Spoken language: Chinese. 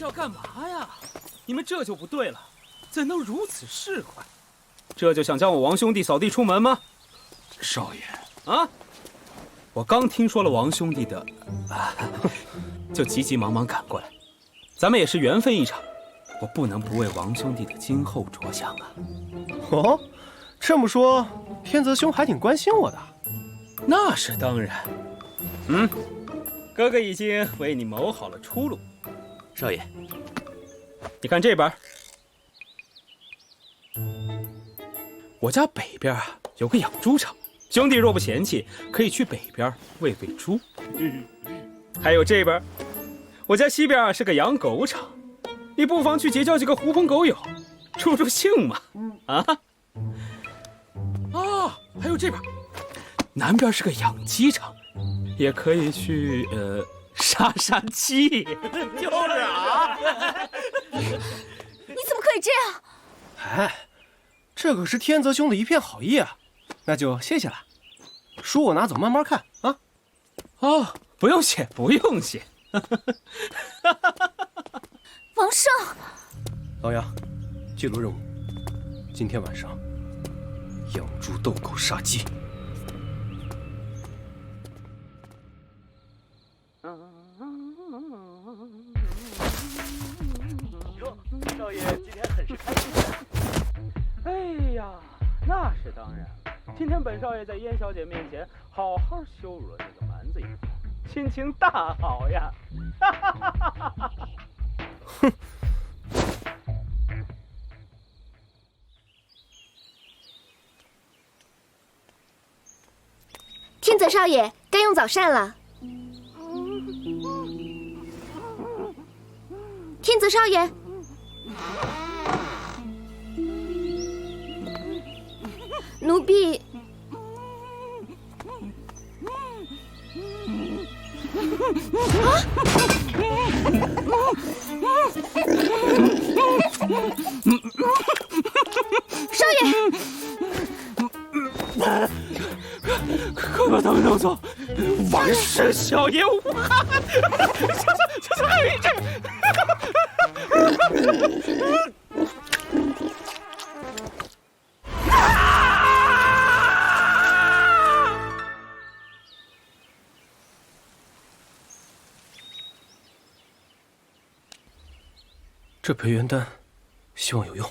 是要干嘛呀？你们这就不对了，怎能如此市侩？这就想将我王兄弟扫地出门吗？少爷啊！我刚听说了王兄弟的，就急急忙忙赶过来。咱们也是缘分一场，我不能不为王兄弟的今后着想啊。哦，这么说，天泽兄还挺关心我的。那是当然。哥哥已经为你谋好了出路。少爷，你看这边，我家北边有个养猪场，兄弟若不嫌弃，可以去北边喂喂猪。还有这边，我家西边是个养狗场，你不妨去结交几个狐朋狗友，助助兴嘛。还有这边，南边是个养鸡场，也可以去杀杀鸡。就是啊。你怎么可以这样？哎，这可是天泽兄的一片好意啊，那就谢谢了。书我拿走，慢慢看啊。哦，不用谢，不用谢。王胜，老杨，记录任务，今天晚上养猪斗狗杀鸡。哟，少爷今天很是开心。哎呀，那是当然。今天本少爷在燕小姐面前好好羞辱了这个蛮子一番，心情大好呀！哼。天泽少爷，该用早膳了。天泽少爷，奴婢。少爷，快把他们弄走！完事小爷无憾。这还有一阵。这培元丹，希望有用。